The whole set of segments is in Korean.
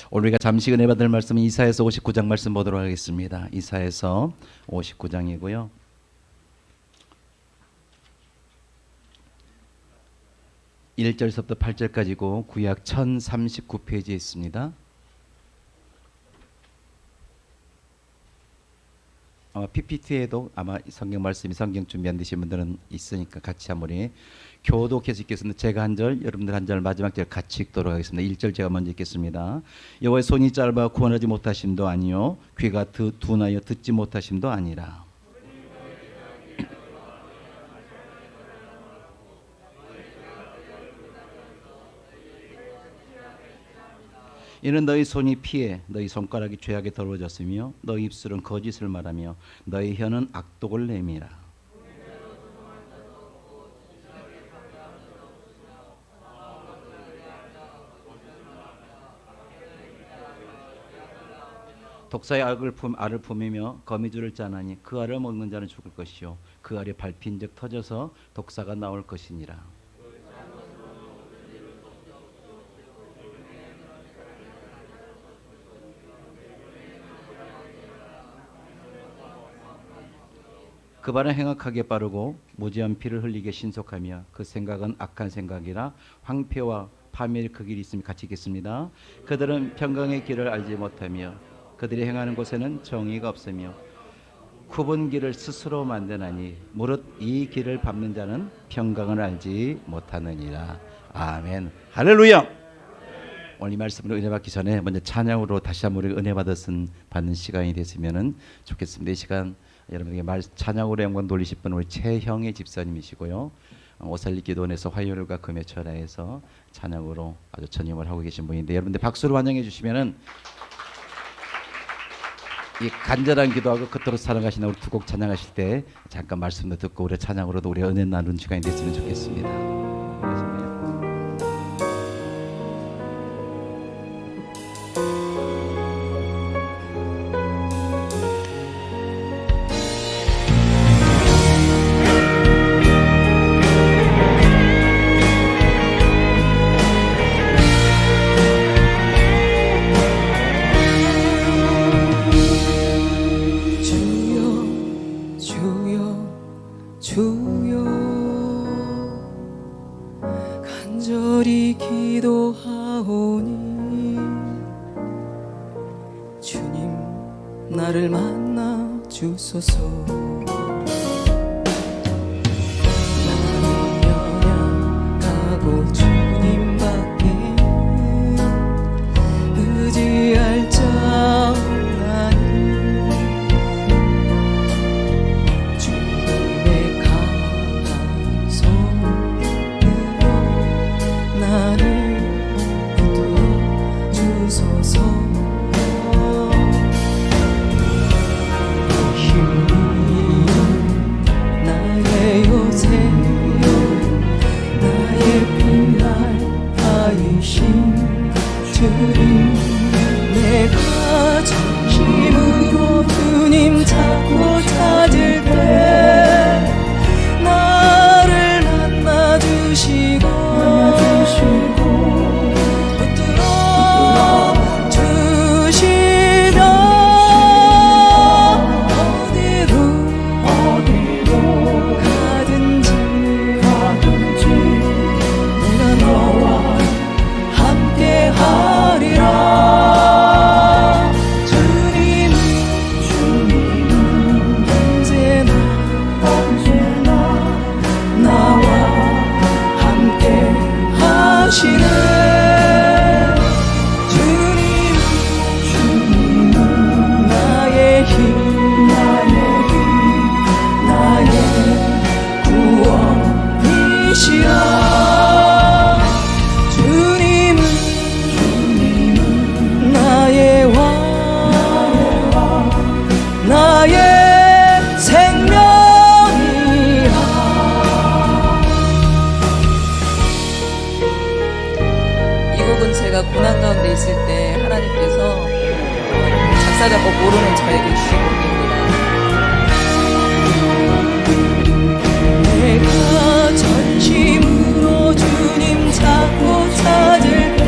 오늘 우리가 잠시 은혜 받을 말씀은 이사야서 59장 말씀 보도록 하겠습니다. 이사야서 59장이고요. 1절서부터 8절까지고 구약 1039페이지에 있습니다. 아마 PPT에도 아마 성경 말씀이 성경 준비 안 되신 분들은 있으니까 같이 한번 교독해서 읽겠습니다. 제가 한 절, 여러분들 한 절, 마지막 절 같이 읽도록 하겠습니다. 1절 제가 먼저 읽겠습니다. 여호와의 손이 짧아 구원하지 못하심도 아니요 귀가 둔하여 듣지 못하심도 아니라 이는 너희 손이 피해 너희 손가락이 죄악에 더러워졌으며 너희 입술은 거짓을 말하며 너희 혀는 악독을 내밀어 독사의 알을 품으며 거미줄을 짜나니 그 알을 먹는 자는 죽을 것이요 그 알이 밟힌즉 터져서 독사가 나올 것이니라. 그 발은 행악하게 빠르고 무지한 피를 흘리게 신속하며 그 생각은 악한 생각이라 황폐와 파멸의 그 길이 있음이 같이 읽겠습니다. 그들은 평강의 길을 알지 못하며 그들이 행하는 곳에는 정의가 없으며 굽은 길을 스스로 만드나니 무릇 이 길을 밟는 자는 평강을 알지 못하느니라. 아멘. 할렐루야. 오늘 이 말씀으로 은혜 받기 전에 먼저 찬양으로 다시 한번 우리 은혜 받는 시간이 됐으면 좋겠습니다. 이 시간 여러분에게 찬양으로 영광 돌리실 분은 우리 최형의 집사님이시고요. 오살리 기도원에서 화요일과 금요 철야에서 찬양으로 아주 전임을 하고 계신 분인데 여러분들 박수로 환영해 주시면은 이 간절한 기도하고 그토록 사랑하시는 우리 두 곡 찬양하실 때 잠깐 말씀도 듣고 우리 찬양으로도 우리 은혜 나누는 시간이 됐으면 좋겠습니다. 간절히 기도하오니 주님 나를 만나 주소서. 나는 연약하고 주님밖에 의지할 자 없나니 주님의 강한 손으로 나를 붙들어 주소서. 힘이 나의 요새요 나의 피할 바이신 주님 내가 진심으로 주님 찾고 찾을 때 나를 만나 주시고 붙들어 주시며 어디로 가든지 내가 너와 함께 하리라. 주님은 언제나 나와 함께 하시네. 주님은 나의 힘 나의 구원이시라. 주님은 나의 왕 나의 생명이라. 이 곡은 제가 고난 가운데 있을 때 하나님께서 작사 작곡 모르는 저에게 주신 곡입니다. 내가 전심으로 주님 찾고 찾을 때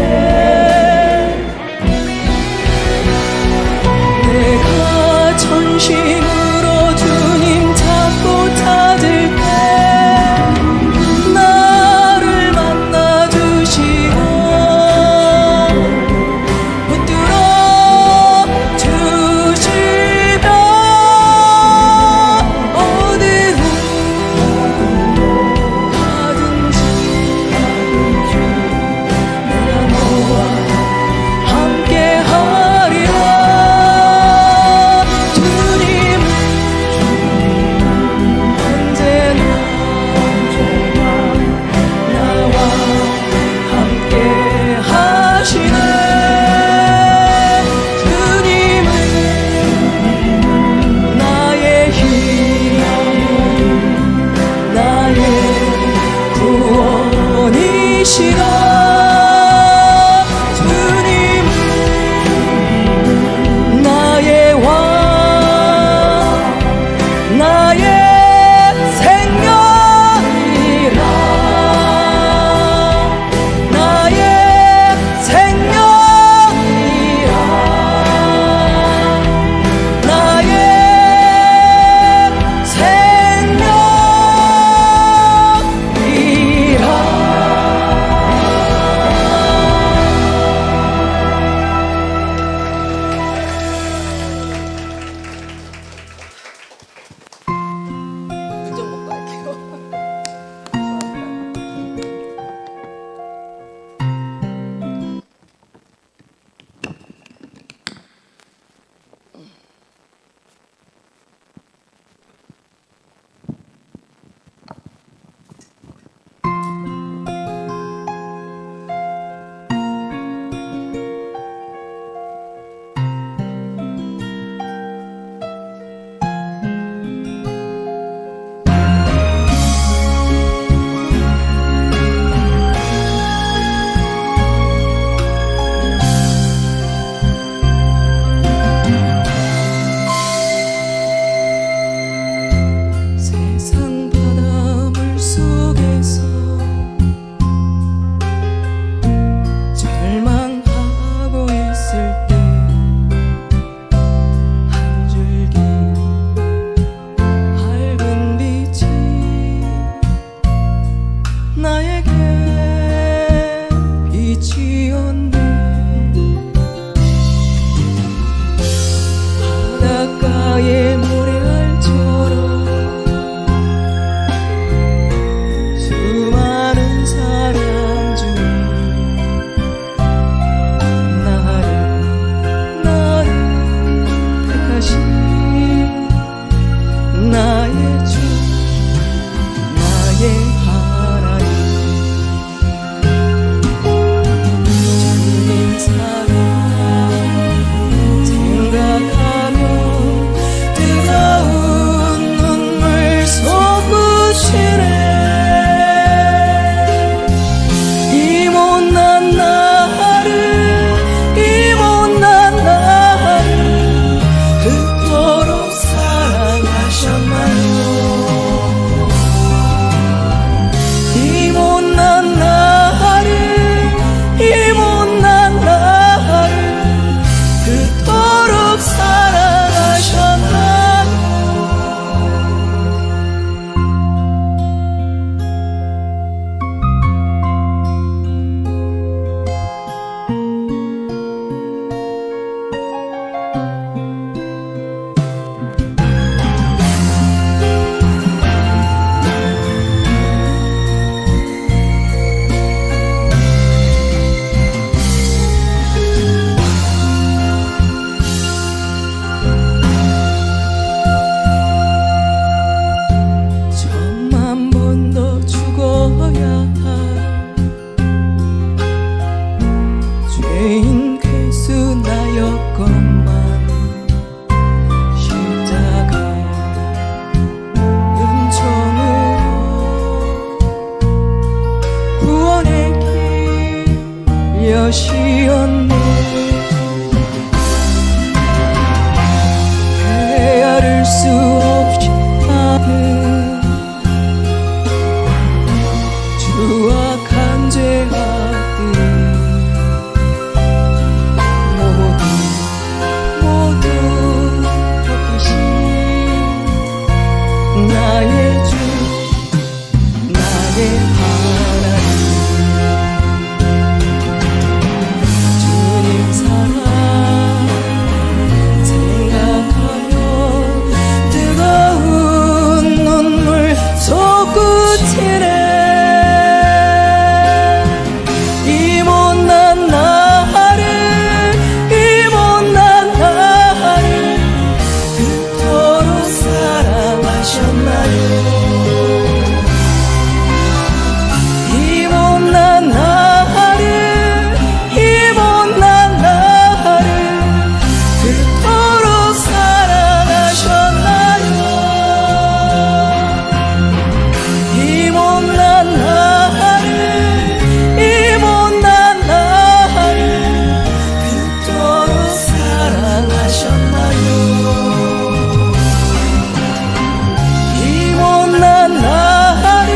이 못난 나를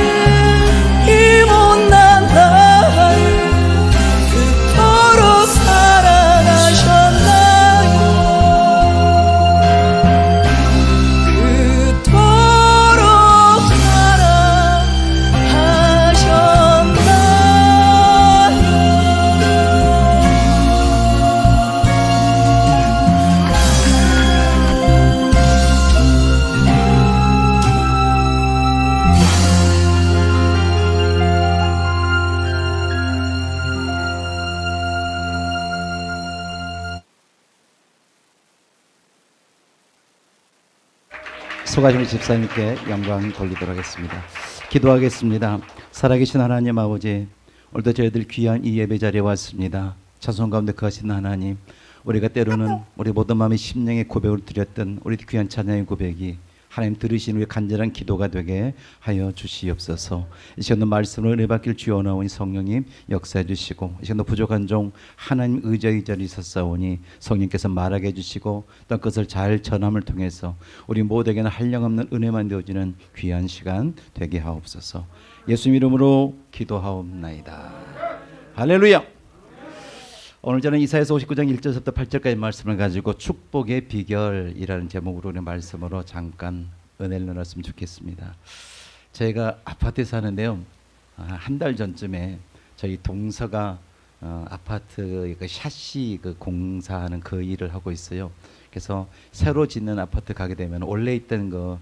이 못난 나를 그토록 사랑하셨나요 그토록 수고하신 집사님께 영광 돌리도록 하겠습니다. 기도하겠습니다. 살아계신 하나님 아버지, 오늘도 저희들 귀한 이 예배 자리에 왔습니다. 자손 가운데 거하신 하나님, 우리가 때로는 우리 모든 마음의 심령의 고백을 드렸던 우리 귀한 찬양의 고백이 하나님 들으신 우리 간절한 기도가 되게 하여 주시옵소서. 이 시간도 말씀을 은혜 받길 주원하오니 성령님 역사해 주시고, 이 시간도 부족한 종 하나님 의자의 자리에 있었사오니 성령께서 말하게 해주시고 또 그것을 잘 전함을 통해서 우리 모두에게는 한량없는 은혜만 되어지는 귀한 시간 되게 하옵소서. 예수 이름으로 기도하옵나이다. 할렐루야. 오늘 저는 이사야서 59장 1절부터 8절까지 말씀을 가지고 축복의 비결이라는 제목으로 오늘 말씀으로 잠깐 은혜를 나눴으면 좋겠습니다. 제가 아파트에 사는데요, 한 달 전쯤에 저희 동서가 아파트 그 샤시 그 공사하는 그 일을 하고 있어요. 그래서 새로 짓는 아파트 가게 되면 원래 있던 그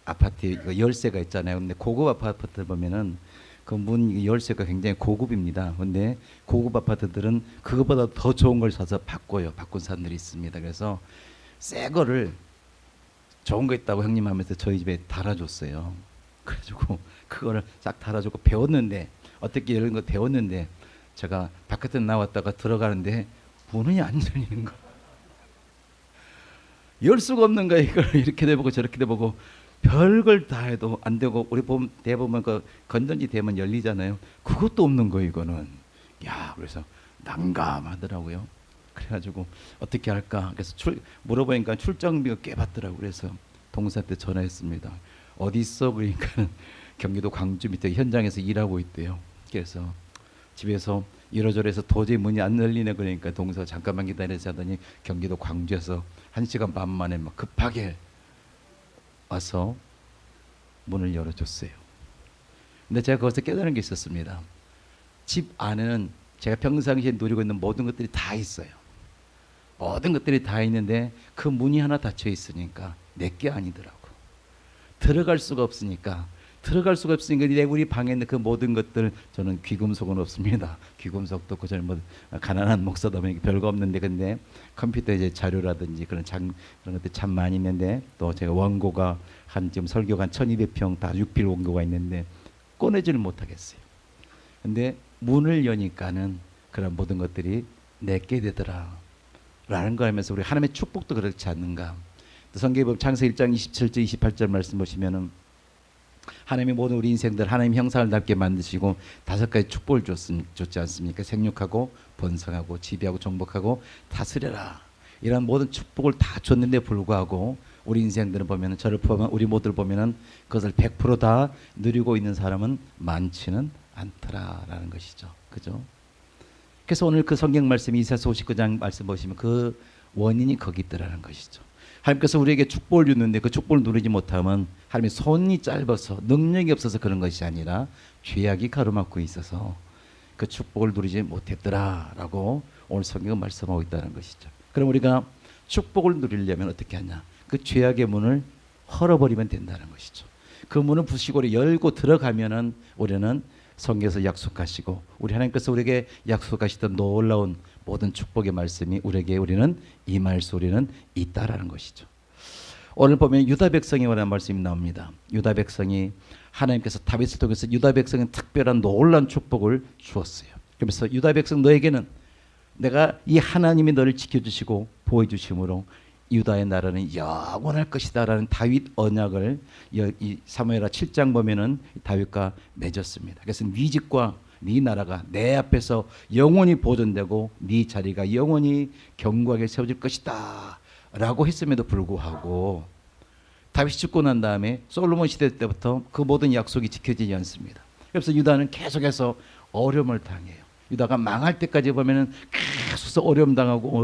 아파트 그 열쇠가 있잖아요. 근데 고급 아파트 보면은 그 문 열쇠가 굉장히 고급입니다. 근데 고급 아파트들은 그거보다 더 좋은 걸 사서 바꿔요. 바꾼 사람들이 있습니다. 그래서 새 거를 좋은 거 있다고 형님 하면서 저희 집에 달아줬어요. 그래가지고 그거를 싹 달아주고 배웠는데, 어떻게 이런 거 배웠는데 제가 바깥에 나왔다가 들어가는데 문이 안 열리는 거. 열 수가 없는 거야. 이걸 이렇게 돼보고 저렇게 돼보고 별걸 다 해도 안 되고, 우리 대보면 그 건전지 대면 열리잖아요. 그것도 없는 거예요. 이거는. 야, 그래서 난감하더라고요. 그래가지고 어떻게 할까? 그래서 물어보니까 출장비가 꽤 받더라고. 그래서 동사한테 전화했습니다. 어디 있어? 그러니까 경기도 광주 밑에 현장에서 일하고 있대요. 그래서 집에서 이러저러해서 도저히 문이 안 열리네. 그러니까 동사 잠깐만 기다리자 하더니 경기도 광주에서 1시간 반 만에 막 급하게 와서 문을 열어줬어요. 근데 제가 거기서 깨달은 게 있었습니다. 집 안에는 제가 평상시에 누리고 있는 모든 것들이 다 있어요. 모든 것들이 다 있는데 그 문이 하나 닫혀 있으니까 내게 아니더라고. 들어갈 수가 없으니까 내 우리 방에 있는 그 모든 것들, 저는 귀금속은 없습니다. 귀금속도 그 전에 뭐 가난한 목사다 보니까 별거 없는데, 근데 컴퓨터 이제 자료라든지 그런 것들 참 많이 있는데, 또 제가 원고가 지금 설교가 한 1200평 다 6필 원고가 있는데 꺼내지를 못하겠어요. 근데 문을 여니까는 그런 모든 것들이 내게 되더라 라는 거 하면서 우리 하나님의 축복도 그렇지 않는가. 성경에 보면 창세기 1장 27절 28절 말씀 보시면은 하나님이 모든 우리 인생들 하나님 형상을 닮게 만드시고 5가지 축복을 줬지 않습니까? 생육하고 번성하고 지배하고 정복하고 다스려라, 이런 모든 축복을 다 줬는데 불구하고 우리 인생들은 보면은, 저를 포함한 우리 모두를 보면은 그것을 100% 다 누리고 있는 사람은 많지는 않더라라는 것이죠. 그죠? 그래서 오늘 그 성경 말씀 이사야서 59장 말씀 보시면 그 원인이 거기 있더라는 것이죠. 하나님께서 우리에게 축복을 주는데 그 축복을 누리지 못하면 하나님의 손이 짧아서 능력이 없어서 그런 것이 아니라 죄악이 가로막고 있어서 그 축복을 누리지 못했더라라고 오늘 성경은 말씀하고 있다는 것이죠. 그럼 우리가 축복을 누리려면 어떻게 하냐? 그 죄악의 문을 헐어버리면 된다는 것이죠. 그 문을 부시고 열고 들어가면은 우리는 성경에서 약속하시고 우리 하나님께서 우리에게 약속하시던 놀라운 모든 축복의 말씀이 우리는 임할 소리는 있다라는 것이죠. 오늘 보면 유다 백성에 관한 말씀이 나옵니다. 유다 백성이 하나님께서 다윗을 통해서 유다 백성은 특별한 놀라운 축복을 주었어요. 그러면서 유다 백성 너에게는 내가 이 하나님이 너를 지켜주시고 보호해주심으로 유다의 나라는 영원할 것이다 라는 다윗 언약을 이 사무엘하 7장 보면은 다윗과 맺었습니다. 그래서 네 집과 네 나라가 내 앞에서 영원히 보존되고 네 자리가 영원히 견고하게 세워질 것이다 라고 했음에도 불구하고 다윗이 죽고 난 다음에 솔로몬 시대 때부터 그 모든 약속이 지켜지지 않습니다. 그래서 유다는 계속해서 어려움을 당해요. 유다가 망할 때까지 보면은 계속 어려움 당하고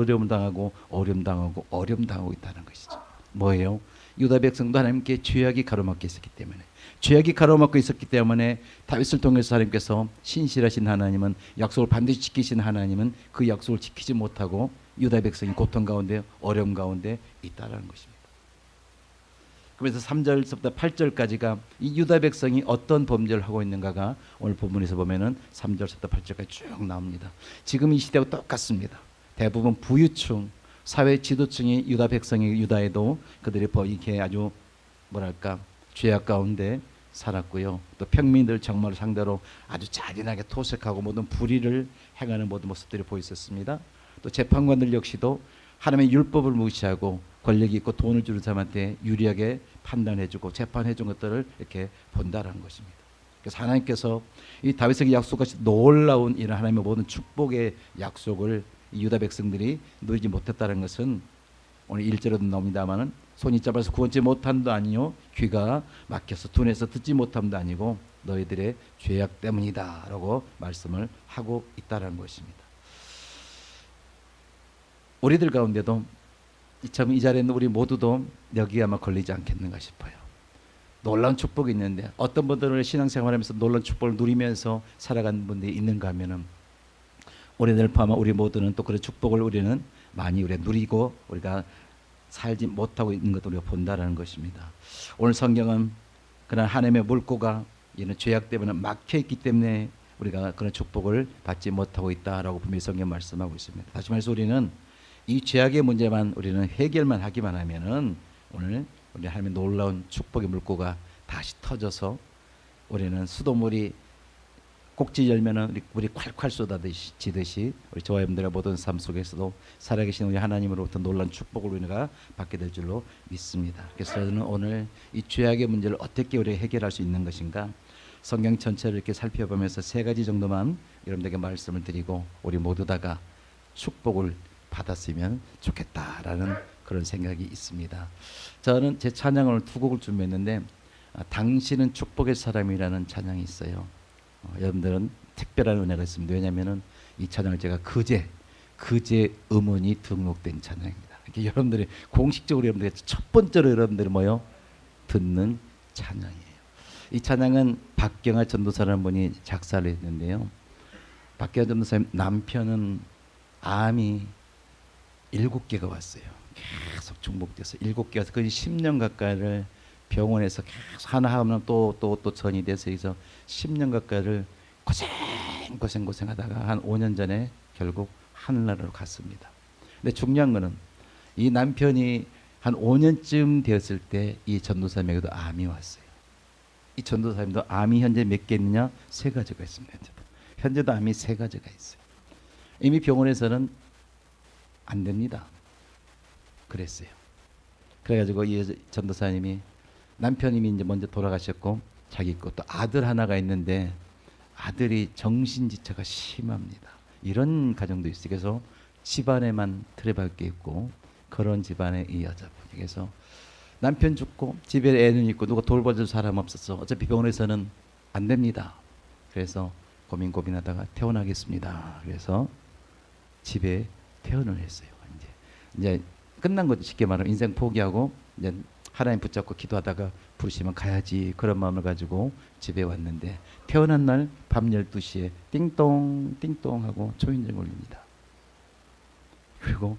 있다는 것이죠. 뭐예요? 유다 백성도 하나님께 죄악이 가로막혀 있었기 때문에, 죄악이 가로막혀 있었기 때문에 다윗을 통해서 하나님께서 신실하신 하나님은, 약속을 반드시 지키신 하나님은 그 약속을 지키지 못하고 유다 백성이 고통 가운데, 어려움 가운데 있다라는 것입니다. 그래서 3절부터 8절까지가 이 유다 백성이 어떤 범죄를 하고 있는가가 오늘 본문에서 보면은 3절부터 8절까지 쭉 나옵니다. 지금 이 시대와 똑같습니다. 대부분 부유층, 사회 지도층이 유다 백성이 유다에도 그들이 이렇게 아주 뭐랄까 죄악 가운데 살았고요. 또 평민들 정말 상대로 아주 잔인하게 토색하고 모든 불의를 행하는 모든 모습들이 보였었습니다. 또 재판관들 역시도 하나님의 율법을 무시하고 권력이 있고 돈을 주는 사람한테 유리하게 판단해주고 재판해준 것들을 이렇게 본다라는 것입니다. 그래서 하나님께서 이 다윗에게 약속하신 놀라운 이런 하나님의 모든 축복의 약속을 이 유다 백성들이 누리지 못했다는 것은 오늘 1절에도 나옵니다마는 손이 짧아서 구원치 못함도 아니요, 귀가 막혀서 둔해서 듣지 못함도 아니고 너희들의 죄악 때문이다라고 말씀을 하고 있다는 것입니다. 우리들 가운데도 참 이 자리에 있는 우리 모두도 여기에 아마 걸리지 않겠는가 싶어요. 놀라운 축복이 있는데 어떤 분들은 신앙생활하면서 놀라운 축복을 누리면서 살아가는 분들이 있는가 하면은 우리들 포함한 우리 모두는 또 그런 축복을 우리는 많이 우리가 누리고 우리가 살지 못하고 있는 것을 우리가 본다라는 것입니다. 오늘 성경은 그런 하나님의 물고가 이런 죄악 때문에 막혀 있기 때문에 우리가 그런 축복을 받지 못하고 있다라고 분명히 성경 말씀하고 있습니다. 다시 말해서 우리는 이 죄악의 문제만 우리는 해결만 하기만 하면은 오늘 우리 하나님의 놀라운 축복의 물고가 다시 터져서 우리는 수돗물이 꼭지 열면은 우리 콸콸 쏟아지듯이 우리 저와 여러분들의 모든 삶 속에서도 살아계신 우리 하나님으로부터 놀라운 축복을 우리가 받게 될 줄로 믿습니다. 그래서 저는 오늘 이 죄악의 문제를 어떻게 우리가 해결할 수 있는 것인가, 성경 전체를 이렇게 살펴보면서 3가지 정도만 여러분들에게 말씀을 드리고 우리 모두 다가 축복을 받았으면 좋겠다라는 그런 생각이 있습니다. 저는 제 찬양을 2곡을 준비했는데 당신은 축복의 사람이라는 찬양이 있어요. 여러분들은 특별한 은혜가 있습니다. 왜냐하면 이 찬양을 제가 그제 음원이 등록된 찬양입니다. 이렇게 여러분들이 공식적으로 여러분들이 첫 번째로 여러분들이 뭐요? 듣는 찬양이에요. 이 찬양은 박경아 전도사라는 분이 작사를 했는데요. 박경아 전도사님 남편은 암이 7개가 왔어요. 계속 중복돼서 7개 와서 거의 10년 가까이를 병원에서 계속 하나 하면 또 전이 돼서 여기서 10년 가까이를 고생하다가 한 5년 전에 결국 하늘나라로 갔습니다. 근데 중요한 거는 이 남편이 한 5년쯤 되었을 때 이 전도사님에게도 암이 왔어요. 이 전도사님도 암이 현재 몇 개 있느냐? 3가지가 있습니다. 현재도 암이 3가지가 있어요. 이미 병원에서는 안 됩니다. 그랬어요. 그래가지고 이 전도사님이 남편님이 이제 먼저 돌아가셨고 자기 것도 아들 하나가 있는데 아들이 정신지체가 심합니다. 이런 가정도 있어요. 그래서 집안에만 틀에박혀 있고 그런 집안의 이 여자분이, 그래서 남편 죽고 집에 애는 있고 누가 돌봐줄 사람 없었어. 어차피 병원에서는 안 됩니다. 그래서 고민하다가 퇴원하겠습니다. 그래서 집에 퇴원을 했어요. 이제 끝난 거죠. 쉽게 말하면 인생 포기하고 이제 하나님 붙잡고 기도하다가 부르시면 가야지, 그런 마음을 가지고 집에 왔는데 태어난 날 밤 12시에 띵동 하고 초인종 울립니다. 그리고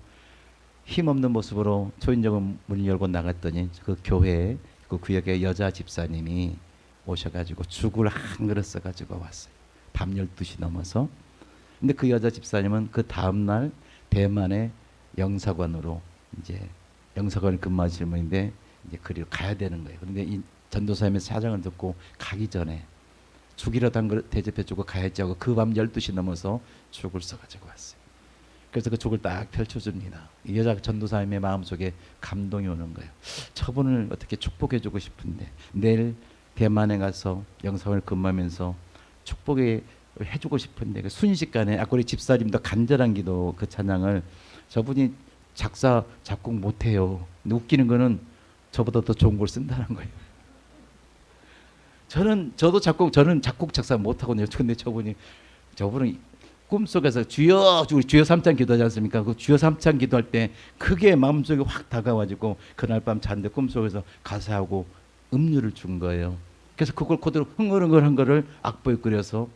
힘없는 모습으로 초인종 문을 열고 나갔더니 그 교회에 그 구역의 여자 집사님이 오셔가지고 죽을 한 그릇 써가지고 왔어요. 밤 12시 넘어서. 근데 그 여자 집사님은 그 다음날 대만의 영사관으로 이제 영사관을 근무하시는 분인데 이제 그리로 가야 되는 거예요. 그런데 이 전도사님의 사정을 듣고 가기 전에 죽이라도 한 그릇 대접해주고 가야지 하고 그 밤 12시 넘어서 죽을 써가지고 왔어요. 그래서 그 죽을 딱 펼쳐줍니다. 이 여자 전도사님의 마음속에 감동이 오는 거예요. 저분을 어떻게 축복해주고 싶은데 내일 대만에 가서 영사관을 근무하면서 축복해 해주고 싶은데 그 순식간에 아까 우리 집사님도 간절한 기도 그 찬양을 저분이 작사 작곡 못해요. 근데 웃기는 거는 저보다 더 좋은 걸 쓴다는 거예요. 저는 작곡 작사 못하거든요. 근데 저분은 꿈속에서 우리 주여 삼창 기도하지 않습니까? 그 주여 삼창 기도할 때 크게 마음속에 확 다가와가지고 그날 밤 잤는데 꿈속에서 가사하고 음료를 준 거예요. 그래서 그걸 그대로 흥얼흥얼한 거를 악보에 그려서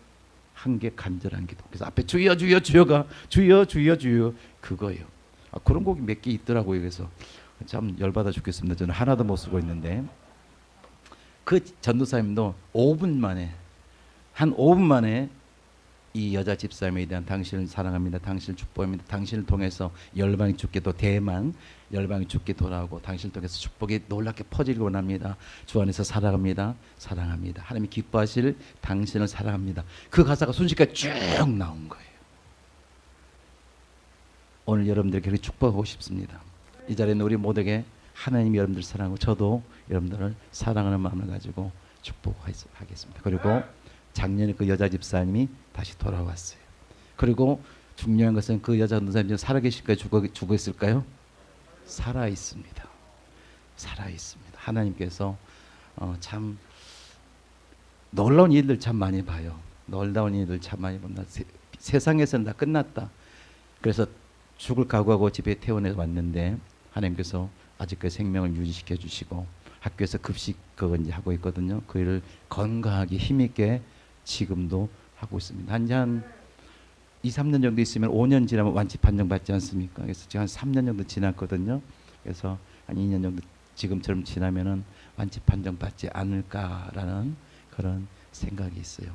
한 게 간절한 기도. 그래서 앞에 주여 주여 주여가 주여 주여 주여 그거예요. 그런 곡이 몇 개 있더라고요. 그래서 참 열받아 죽겠습니다. 저는 하나도 못 쓰고 있는데 그 전도사님도 5분 만에 이 여자 집사람에 대한 당신을 사랑합니다. 당신을 축복합니다. 당신을 통해서 열방이 죽게 또 대만 열방이 죽게 돌아오고 당신을 통해서 축복이 놀랍게 퍼지길 원합니다. 주 안에서 사랑합니다. 사랑합니다. 하나님이 기뻐하실 당신을 사랑합니다. 그 가사가 순식간에 쭉 나온 거예요. 오늘 여러분들에게 그렇게 축복하고 싶습니다. 이 자리에 있는 우리 모두에게 하나님이 여러분들 사랑하고 저도 여러분들을 사랑하는 마음을 가지고 축복하겠습니다. 그리고 작년에 그 여자 집사님이 다시 돌아왔어요. 그리고 중요한 것은 그 여자 전도사님 살아계실까요? 죽어 있을까요? 살아 있습니다. 살아 있습니다. 하나님께서 참 놀라운 일들 참 많이 봐요. 놀라운 일들 참 많이 본다. 세상에서는 다 끝났다. 그래서 죽을 각오하고 집에 퇴원해서 왔는데 하나님께서 아직까지 생명을 유지시켜 주시고 학교에서 급식 그거 이제 하고 있거든요. 그 일을 건강하게 힘있게 지금도 하고 있습니다. 한 2, 3년 정도 있으면 5년 지나면 완치 판정 받지 않습니까? 그래서 지금 한 3년 정도 지났거든요. 그래서 한 2년 정도 지금처럼 지나면은 완치 판정 받지 않을까라는 그런 생각이 있어요.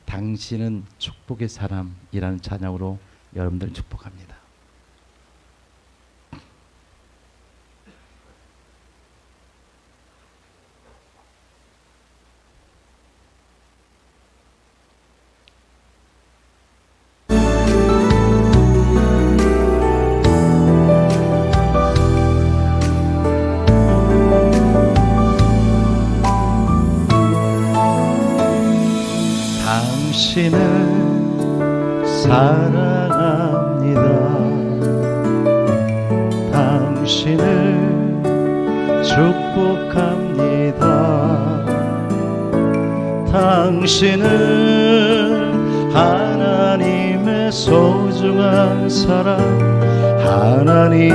당신은 축복의 사람이라는 찬양으로 여러분들을 축복합니다. 당신을 사랑합니다. 당신을 축복합니다. 당신은 하나님의 소중한 사람, 하나님이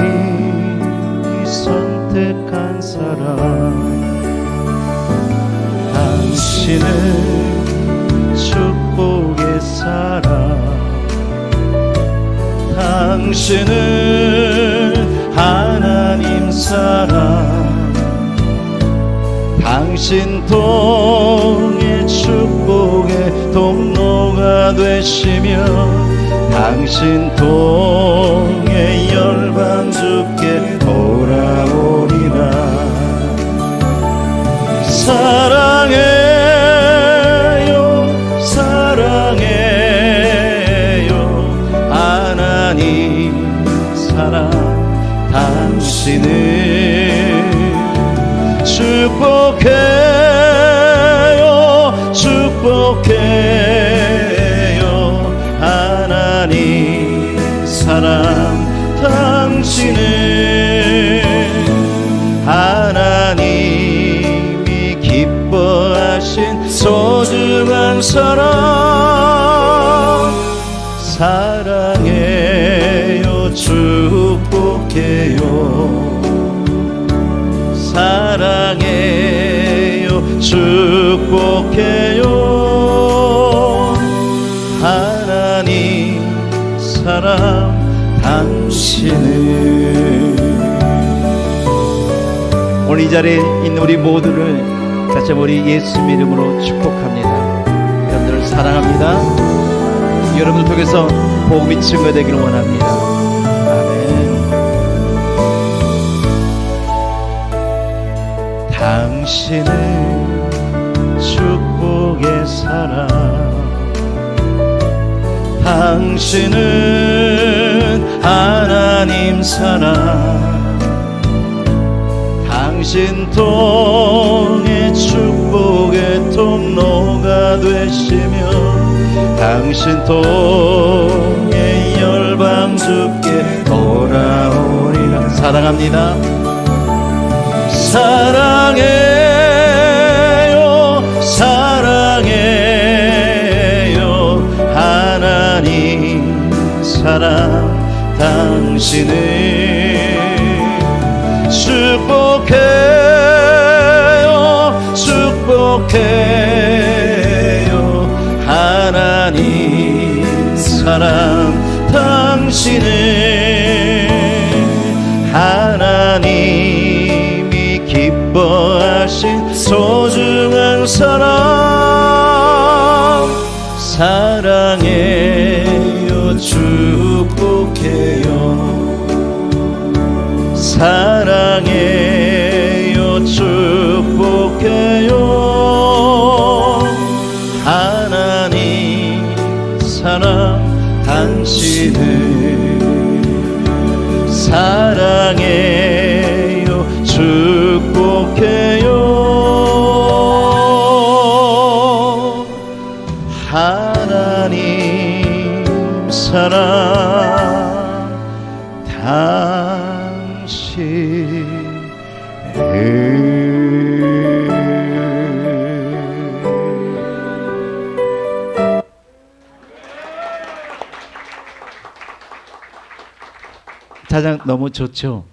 선택한 사람. 당신은 축복의 사람, 당신은 하나님 사람. 당신 통해 축복의 통로가 되시며 당신 통해 열방 주께 돌아오리라. 사랑해요 사랑해요 하나님 사랑. 당신을 축복해요 축복해요 하나님 사랑. 당신은 하나님이 기뻐하신 소중한 사람. 사랑해요 축복해요 사랑해요 축복해요 하나님 사랑. 당신을 오늘 이 자리에 있는 우리 모두를 다시 한번 우리 예수 이름으로 축복합니다. 여러분들을 사랑합니다. 여러분을 통해서 복음이 증거되기를 원합니다. 아멘. 당신은 축복의 사람, 당신은 하나님 사랑. 당신 통해 축복의 통로가 되시며 당신 통해 열방 주께 돌아오리라. 사랑합니다. 사랑해요 사랑해요 하나님 사랑 당신을 축복해요 축복해요 하나님 사랑 당신을 하나님이 기뻐하신 소중한 사람 사랑해요 축복해요 사랑해요 축복해요 하나님 사랑 당신을 사랑해요 축복해요 하나님 사랑 당신을 자장 너무 좋죠.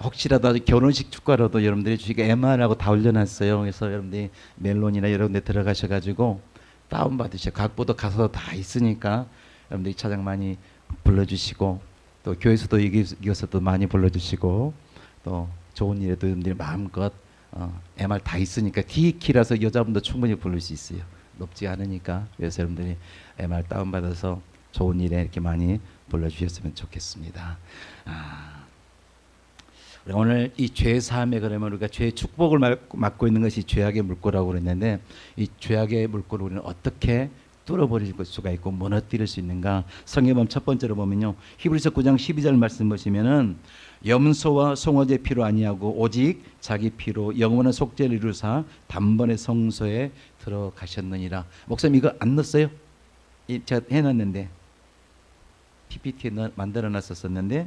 혹시라도 아주 결혼식 축가로도 여러분들이 주시게 MR하고 다 올려놨어요. 그래서 여러분들이 멜론이나 여러 군데 들어가셔가지고 다운 받으셔. 각보도 가사도 다 있으니까 여러분들이 차장 많이 불러주시고 또 교회에서도 이겨서도 많이 불러주시고 또 좋은 일에도 여러분들이 마음껏 MR 다 있으니까 D키라서 여자분도 충분히 부를 수 있어요. 높지 않으니까. 그래서 여러분들이 MR 다운 받아서 좋은 일에 이렇게 많이 불러주셨으면 좋겠습니다. 오늘 이 죄 사함에 그러면 우리가 죄의 축복을 맡고 있는 것이 죄악의 물꼬라고 그랬는데 이 죄악의 물꼬를 우리는 어떻게 뚫어버릴 수가 있고 무너뜨릴 수 있는가? 성경에 첫 번째로 보면요, 히브리서 9장 12절 말씀 보시면은 염소와 송아지의 피로 아니하고 오직 자기 피로 영원한 속죄를 이루사 단번에 성소에 들어가셨느니라. 목사님 이거 안 넣었어요? 제가 해놨는데 PPT에 만들어놨었는데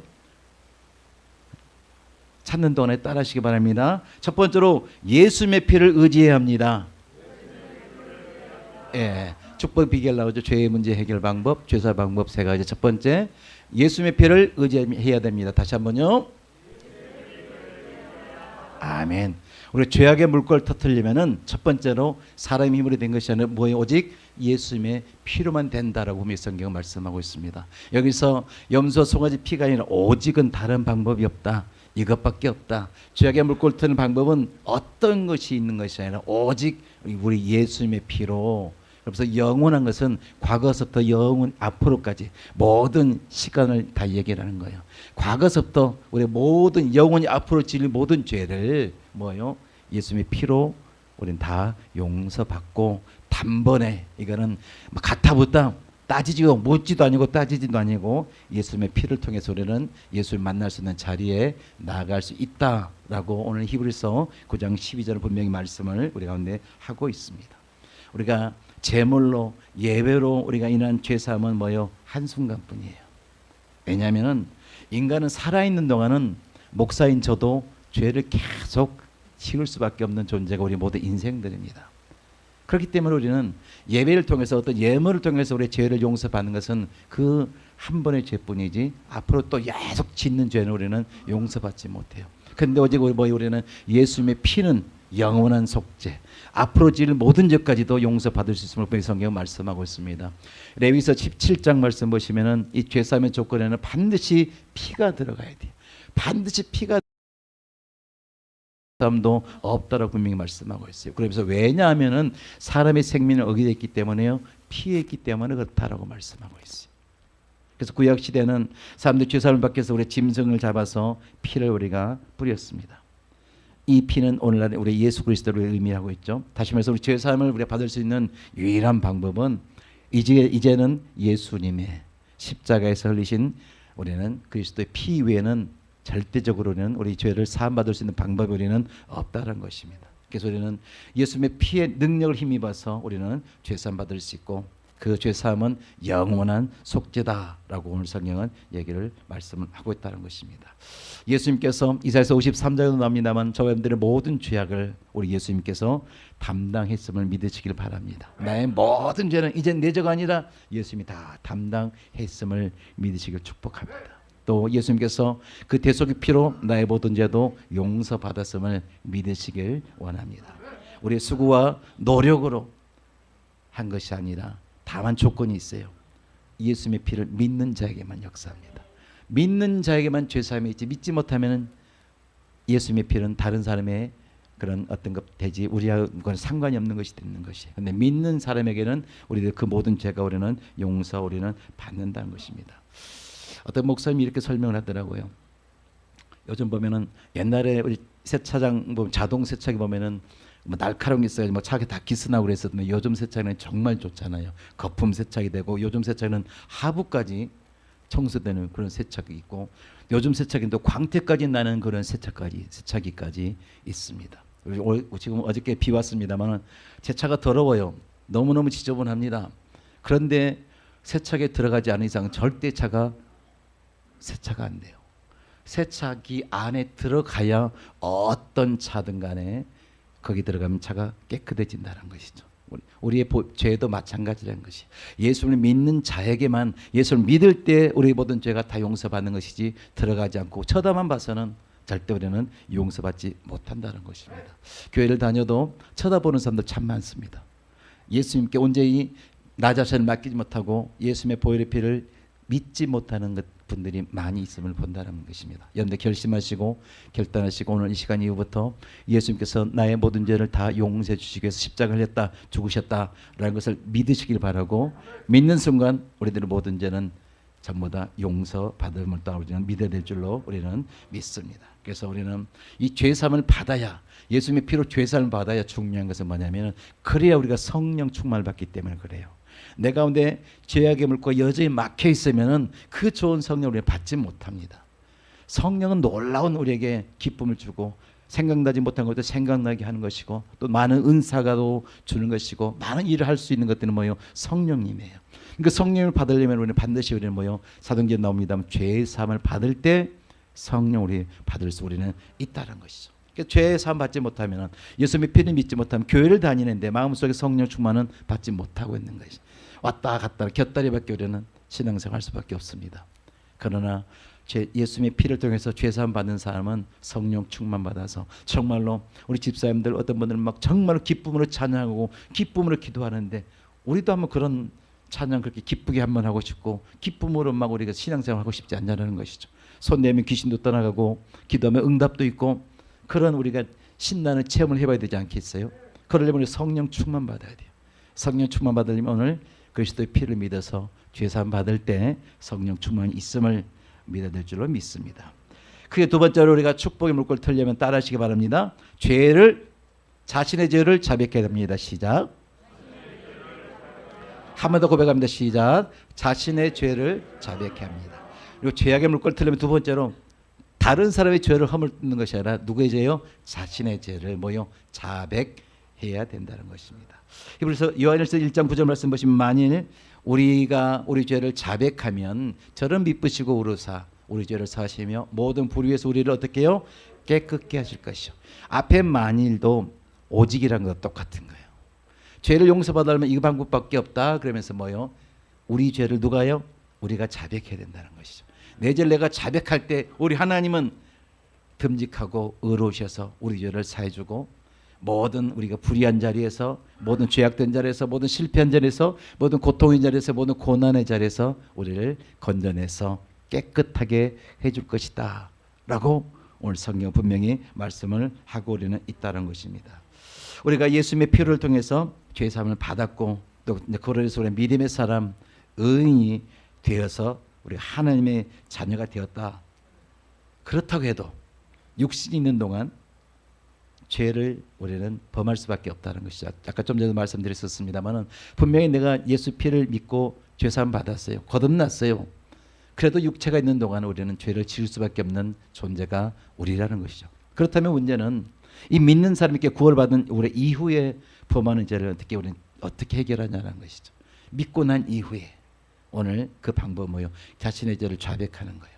찾는 동안에 따라하시기 바랍니다. 첫 번째로 예수님의 피를 의지해야 합니다. 예, 축복 비결 나오죠. 죄의 문제 해결 방법, 죄사 방법 세 가지. 첫 번째, 예수님의 피를 의지해야 됩니다. 다시 한번요. 아멘. 우리 죄악의 물꼬를 터뜨리려면은 첫 번째로 사람의 힘으로 된 것이 아니라 뭐예요? 오직 예수님의 피로만 된다라고 우리 성경은 말씀하고 있습니다. 여기서 염소 송아지 피가 아니라 오직은 다른 방법이 없다. 이것밖에 없다. 죄악의 물꼬를 트는 방법은 어떤 것이 있는 것이 아니라 오직 우리 예수님의 피로. 그래서 영원한 것은 과거서부터 영원 앞으로까지 모든 시간을 다 얘기하는 거예요. 과거서부터 우리 모든 영원히 앞으로 질 모든 죄를 뭐요? 예수님의 피로 우리는 다 용서받고 단번에 이거는 가타부타 따지지도 묻지도 아니고 따지지도 아니고 예수님의 피를 통해서 우리는 예수를 만날 수 있는 자리에 나아갈 수 있다라고 오늘 히브리서 9장 12절 분명히 말씀을 우리 가운데 하고 있습니다. 우리가 제물로 예배로 우리가 인한 죄사함은 뭐요? 한순간뿐이에요. 왜냐하면 인간은 살아있는 동안은 목사인 저도 죄를 계속 지을 수밖에 없는 존재가 우리 모두 인생들입니다. 그렇기 때문에 우리는 예배를 통해서 어떤 예물을 통해서 우리의 죄를 용서받는 것은 그 한 번의 죄뿐이지 앞으로 또 계속 짓는 죄는 우리는 용서받지 못해요. 그런데 오직 우리는 예수님의 피는 영원한 속죄, 앞으로 지을 모든 죄까지도 용서받을 수 있음을 성경은 말씀하고 있습니다. 레위기서 17장 말씀 보시면은 이 죄사함의 조건에는 반드시 피가 들어가야 돼요. 반드시 피가 사람도 없다라고 분명히 말씀하고 있어요. 그래서 왜냐하면은 사람의 생명을 어기게 했기 때문에요. 피해 있기 때문에 그렇다라고 말씀하고 있어요. 그래서 구약 시대는 사람들 죄사함을 받기 위해서 우리 짐승을 잡아서 피를 우리가 뿌렸습니다. 이 피는 오늘날 우리 예수 그리스도를 의미하고 있죠. 다시 말해서 우리 죄사함을 우리가 받을 수 있는 유일한 방법은 이제는 예수님의 십자가에서 흘리신 우리는 그리스도의 피 외에는 절대적으로는 우리 죄를 사함받을 수 있는 방법이 우리는 없다는 것입니다. 그래서 우리는 예수님의 피의 능력을 힘입어서 우리는 죄 사함 받을 수 있고 그 죄사함은 영원한 속죄다라고 오늘 성경은 얘기를 말씀을 하고 있다는 것입니다. 예수님께서 이사야서 53장에도 나옵니다만 저와 여러분들의 모든 죄악을 우리 예수님께서 담당했음을 믿으시길 바랍니다. 나의 모든 죄는 이제 내 죄가 아니라 예수님이 다 담당했음을 믿으시길 축복합니다. 또 예수님께서 그 대속의 피로 나의 모든 죄도 용서받았음을 믿으시길 원합니다. 우리의 수고와 노력으로 한 것이 아니라 다만 조건이 있어요. 예수님의 피를 믿는 자에게만 역사합니다. 믿는 자에게만 죄사함이 있지 믿지 못하면 예수님의 피는 다른 사람의 그런 어떤 것 되지 우리하고는 상관이 없는 것이 되는 것이에요. 그런데 믿는 사람에게는 우리들 그 모든 죄가 우리는 용서 우리는 받는다는 것입니다. 어떤 목사님이 이렇게 설명을 하더라고요. 요즘 보면은 옛날에 우리 세차장 보면 자동 세차기 보면은 뭐 날카로운 게 있어요. 뭐 차게 다 기스나고 그랬었는데 요즘 세차기는 정말 좋잖아요. 거품 세차기 되고 요즘 세차기는 하부까지 청소되는 그런 세차기 있고 요즘 세차기는 또 광택까지 나는 그런 세차기까지 있습니다. 지금 어저께 비 왔습니다만 제 차가 더러워요. 너무너무 지저분합니다. 그런데 세차기에 들어가지 않은 이상 절대 차가 세차가 안 돼요. 세차기 안에 들어가야 어떤 차든 간에 거기 들어가면 차가 깨끗해진다는 것이죠. 우리의 죄도 마찬가지라는 것이 예수를 믿는 자에게만 예수를 믿을 때 우리 모든 죄가 다 용서받는 것이지 들어가지 않고 쳐다만 봐서는 절대 우리는 용서받지 못한다는 것입니다. 교회를 다녀도 쳐다보는 사람들 참 많습니다. 예수님께 온전히 나 자신을 맡기지 못하고 예수님의 보혈의 피를 믿지 못하는 분들이 많이 있음을 본다는 것입니다. 여러분들 결심하시고 결단하시고 오늘 이 시간 이후부터 예수님께서 나의 모든 죄를 다 용서해 주시기 위해서 십자가를 했다 죽으셨다라는 것을 믿으시길 바라고 믿는 순간 우리들의 모든 죄는 전부 다 용서받음을 따라 우리는 믿어야 될 줄로 우리는 믿습니다. 그래서 우리는 이 죄사함을 받아야 예수님의 피로 죄사함을 받아야 중요한 것은 뭐냐면 그래야 우리가 성령 충만을 받기 때문에 그래요. 내 가운데 죄악의 물과 여전히 막혀 있으면은 그 좋은 성령을 우리는 받지 못합니다. 성령은 놀라운 우리에게 기쁨을 주고 생각나지 못한 것도 생각나게 하는 것이고 또 많은 은사가도 주는 것이고 많은 일을 할 수 있는 것들은 뭐예요? 성령님이에요. 그러니까 성령을 받으려면 우리는 반드시 우리는 뭐예요? 사도행전에 나옵니다만 죄 사함을 받을 때 성령 우리 받을 수 우리는 있다는 것이죠. 그러니까 죄 사함 받지 못하면 예수님의 피를 믿지 못하면 교회를 다니는데 마음속에 성령 충만은 받지 못하고 있는 것이 왔다 갔다 곁다리밖에 우리는 신앙생활 할 수밖에 없습니다. 그러나 예수님의 피를 통해서 죄 사함 받는 사람은 성령 충만 받아서 정말로 우리 집사님들 어떤 분들은 막 정말로 기쁨으로 찬양하고 기쁨으로 기도하는데 우리도 한번 그런 찬양 그렇게 기쁘게 한번 하고 싶고 기쁨으로 막 우리가 신앙생활 하고 싶지 않냐는 것이죠. 손 내면 귀신도 떠나가고 기도하면 응답도 있고 그런 우리가 신나는 체험을 해봐야 되지 않겠어요? 그러려면 우리 성령 충만 받아야 돼요. 성령 충만 받으려면 오늘 그리스도의 피를 믿어서 죄사함 받을 때 성령 충만이 있음을 믿어야 될 줄로 믿습니다. 그게 두 번째로 우리가 축복의 물꼬를 틀려면 따라하시기 바랍니다. 자신의 죄를 자백해야 됩니다. 시작. 한 번 더 고백합니다. 시작. 자신의 죄를 자백해야 합니다. 그리고 죄악의 물꼬를 틀려면 두 번째로 다른 사람의 죄를 허물는 것이 아니라 누구의 죄요? 자신의 죄를 뭐요? 자백해야 된다는 것입니다. 그래서 요한일서 1장 9절 말씀 보시면 만일 우리가 우리 죄를 자백하면 저를 미쁘시고 우르사 우리 죄를 사하시며 모든 불의에서 우리를 어떻게 해요? 깨끗게 하실 것이요. 앞에 만일도 오직이라는 것과 똑같은 거예요. 죄를 용서받으려면 이 방법밖에 없다. 그러면서 뭐요? 우리 죄를 누가요? 우리가 자백해야 된다는 것이죠. 내 죄를 내가 자백할 때 우리 하나님은 듬직하고 의로우셔서 우리 죄를 사해주고 모든 우리가 불의한 자리에서 모든 죄악된 자리에서 모든 실패한 자리에서 모든 고통의 자리에서 모든 고난의 자리에서 우리를 건져내서 깨끗하게 해줄 것이다 라고 오늘 성경 분명히 말씀을 하고 우리는 있다는 것입니다. 우리가 예수님의 피를 통해서 죄사함을 받았고 또 그로 인해서 우리 믿음의 사람 의인이 되어서 우리 하나님의 자녀가 되었다. 그렇다고 해도 육신이 있는 동안 죄를 우리는 범할 수밖에 없다는 것이죠. 아까 좀 전에 말씀드렸었습니다만은 분명히 내가 예수 피를 믿고 죄사함 받았어요. 거듭났어요. 그래도 육체가 있는 동안 우리는 죄를 지을 수밖에 없는 존재가 우리라는 것이죠. 그렇다면 문제는 이 믿는 사람에게 구원받은 우리 이후에 범하는 죄를 우리는 어떻게 해결하냐는 것이죠. 믿고 난 이후에 오늘 그 방법 뭐요? 자신의 죄를 자백하는 거예요.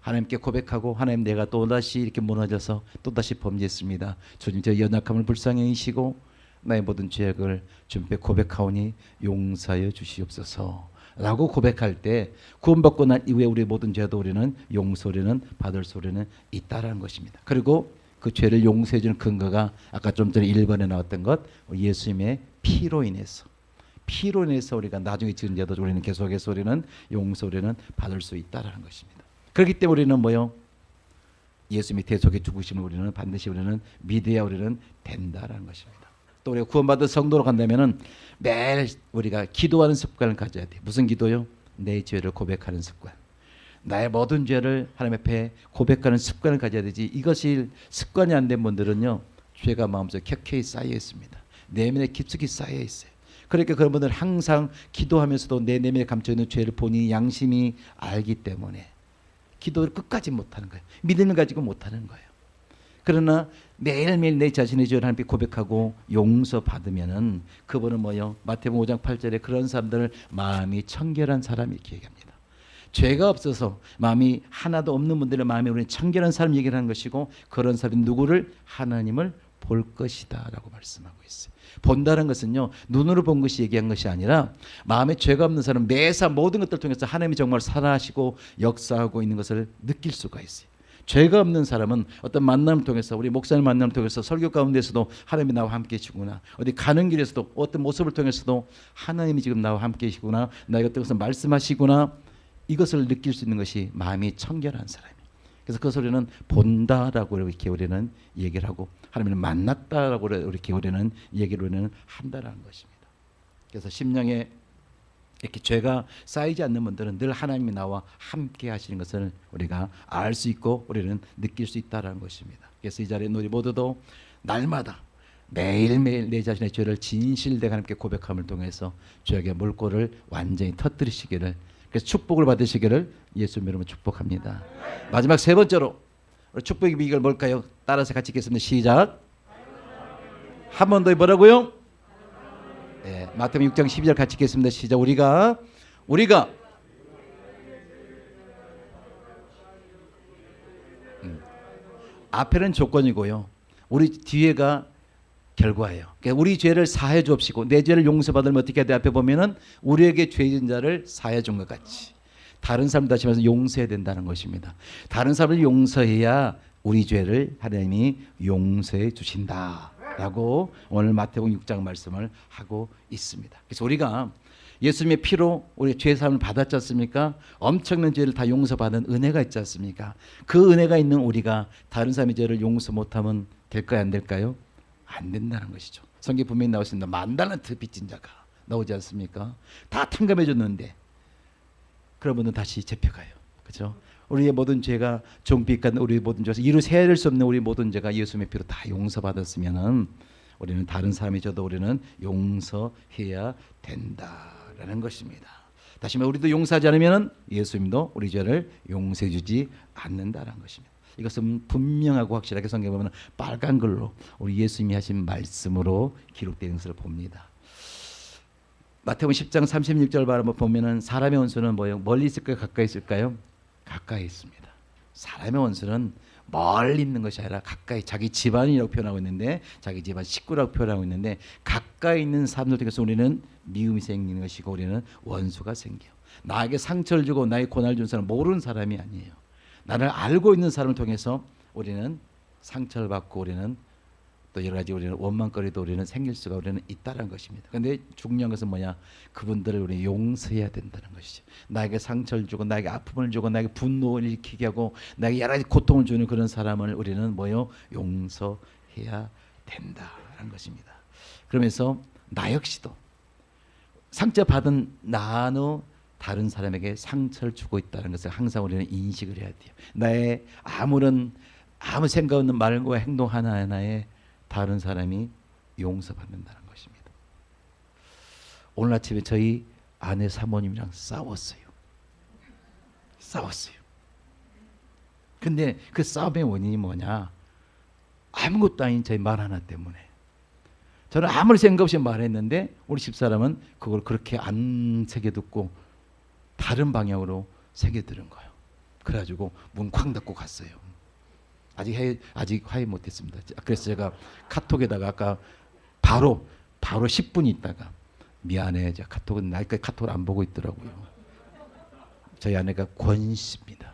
하나님께 고백하고 하나님 내가 또다시 이렇게 무너져서 또다시 범죄했습니다. 주님 저 연약함을 불쌍히 여기시고 나의 모든 죄악을 주님께 고백하오니 용서하여 주시옵소서 라고 고백할 때 구원받고 난 이후에 우리의 모든 죄도 우리는 용서를 받을 소리는 있다라는 것입니다. 그리고 그 죄를 용서해 주는 근거가 아까 좀 전에 1번에 나왔던 것 예수님의 피로 인해서 우리가 나중에 지은 죄도 우리는 계속해서 우리는 용서를 받을 수 있다라는 것입니다. 그렇기 때문에 우리는 뭐요? 예수님의 대속의 죽으심을 우리는 반드시 우리는 믿어야 우리는 된다라는 것입니다. 또 우리가 구원받은 성도로 간다면은 매일 우리가 기도하는 습관을 가져야 돼. 무슨 기도요? 내 죄를 고백하는 습관. 나의 모든 죄를 하나님 앞에 고백하는 습관을 가져야 되지. 이것이 습관이 안 된 분들은요, 죄가 마음속에 켜켜이 쌓여 있습니다. 내면에 깊숙이 쌓여 있어요. 그러니까 그런 분들은 항상 기도하면서도 내 내면에 감춰 있는 죄를 본인이 양심이 알기 때문에 기도를 끝까지 못하는 거예요. 믿음을 가지고 못하는 거예요. 그러나 매일매일 내 자신의 죄를 하나님께 고백하고 용서받으면은 그분은 뭐요? 마태복음 5장 8절에 그런 사람들을 마음이 청결한 사람 이렇게 얘기합니다. 죄가 없어서 마음이 하나도 없는 분들의 마음에 우리는 청결한 사람 얘기를 하는 것이고 그런 사람이 누구를? 하나님을 볼 것이다 라고 말씀하고 있어요. 본다는 것은요 눈으로 본 것이 얘기한 것이 아니라 마음에 죄가 없는 사람 매사 모든 것들을 통해서 하나님이 정말 살아하시고 역사하고 있는 것을 느낄 수가 있어요. 죄가 없는 사람은 어떤 만남을 통해서 우리 목사님 만남을 통해서 설교 가운데서도 하나님이 나와 함께 계시구나, 어디 가는 길에서도 어떤 모습을 통해서도 하나님이 지금 나와 함께 계시구나, 나에게 어떤 것을 말씀하시구나, 이것을 느낄 수 있는 것이 마음이 청결한 사람이에요. 그래서 그 소리는 본다라고 이렇게 우리는 얘기를 하고 하나님을 만났다라고 이렇게 우리는 얘기를 우리는 한다라는 것입니다. 그래서 심령에 이렇게 죄가 쌓이지 않는 분들은 늘 하나님이 나와 함께 하시는 것을 우리가 알 수 있고 우리는 느낄 수 있다라는 것입니다. 그래서 이 자리에 우리 모두도 날마다 매일매일 내 자신의 죄를 진실되게 하나님께 고백함을 통해서 죄악의 물꼬를 완전히 터뜨리시기를, 그래서 축복을 받으시기를 예수님 이름으로 축복합니다. 마지막 세 번째로 축복의 비결 뭘까요? 따라서 같이 읽겠습니다. 시작. 한 번 더 뭐라고요? 네, 마태복음 6장 12절 같이 읽겠습니다. 시작. 우리가 앞에는 조건이고요. 우리 뒤에가 결과예요. 그러니까 우리 죄를 사해 주옵시고 내 죄를 용서받으면 어떻게 해야 돼? 앞에 보면은 우리에게 죄 지은 자를 사해 준 것 같이 다른 사람 다시 말해서 용서해야 된다는 것입니다. 다른 사람을 용서해야 우리 죄를 하나님이 용서해 주신다라고 오늘 마태복음 6장 말씀을 하고 있습니다. 그래서 우리가 예수님의 피로 우리 죄 사함을 받았지 않습니까? 엄청난 죄를 다 용서받은 은혜가 있지 않습니까? 그 은혜가 있는 우리가 다른 사람의 죄를 용서 못하면 될까요? 안 될까요? 안 된다는 것이죠. 성경 분명히 나왔습니다. 10,000달란트 빚진 자가 나오지 않습니까? 다 탕감해 줬는데 그러면은 다시 잡혀가요. 그렇죠? 우리의 모든 죄가 종빚간 우리 모든 죄에서 이루 세할 수 없는 우리 모든 죄가 예수님의 피로 다 용서받았으면은 우리는 다른 사람이 져도 우리는 용서해야 된다라는 것입니다. 다시 말해 우리도 용서하지 않으면 예수님도 우리 죄를 용서해 주지 않는다라는 것입니다. 이것은 분명하고 확실하게 성경에 보면 빨간 글로 우리 예수님이 하신 말씀으로 기록되는 것을 봅니다. 마태복음 10장 36절 보면은 사람의 원수는 뭐예요? 멀리 있을까요? 가까이 있을까요? 가까이 있습니다. 사람의 원수는 멀리 있는 것이 아니라 가까이, 자기 집안이라고 표현하고 있는데 자기 집안 식구라고 표현하고 있는데 가까이 있는 사람들 통해서 우리는 미움이 생기는 것이고 우리는 원수가 생겨요. 나에게 상처를 주고 나에게 고난을 준 사람 모르는 사람이 아니에요. 나를 알고 있는 사람을 통해서 우리는 상처를 받고 우리는 또 여러 가지 우리는 원망거리도 우리는 생길 수가 우리는 있다는 것입니다. 그런데 중요한 것은 뭐냐? 그분들을 우리 용서해야 된다는 것이죠. 나에게 상처를 주고 나에게 아픔을 주고 나에게 분노를 일으키게 하고 나에게 여러 가지 고통을 주는 그런 사람을 우리는 뭐요? 용서해야 된다는 것입니다. 그러면서 나 역시도 상처받은 나는 다른 사람에게 상처를 주고 있다는 것을 항상 우리는 인식을 해야 돼요. 나의 아무 생각 없는 말과 행동 하나하나에 다른 사람이 용서받는다는 것입니다. 오늘 아침에 저희 아내 사모님이랑 싸웠어요. 근데 그 싸움의 원인이 뭐냐? 아무것도 아닌 저희 말 하나 때문에. 저는 아무리 생각 없이 말했는데 우리 집사람은 그걸 그렇게 안 새겨듣고 다른 방향으로 새겨들은 거예요. 그래가지고 문 쾅 닫고 갔어요. 아직 화해 못했습니다. 그래서 제가 카톡에다가 아까 바로 10분 있다가 미안해, 제가 카톡은 날까지 카톡을 안 보고 있더라고요. 저희 아내가 권씨입니다.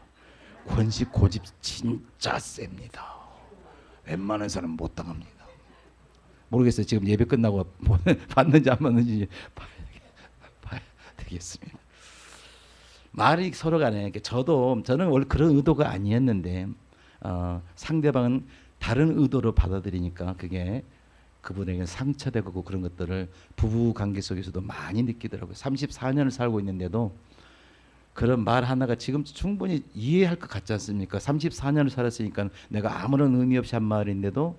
권씨 고집 진짜 셉니다. 웬만한 사람 못 당합니다. 모르겠어요. 지금 예배 끝나고 봤는지 안 봤는지 봐야 되겠습니다. 말이 서로 간에 저는 원래 그런 의도가 아니었는데 상대방은 다른 의도로 받아들이니까 그게 그분에게 상처되고 그런 것들을 부부 관계 속에서도 많이 느끼더라고요. 34년을 살고 있는데도 그런 말 하나가 지금 충분히 이해할 것 같지 않습니까? 34년을 살았으니까 내가 아무런 의미 없이 한 말인데도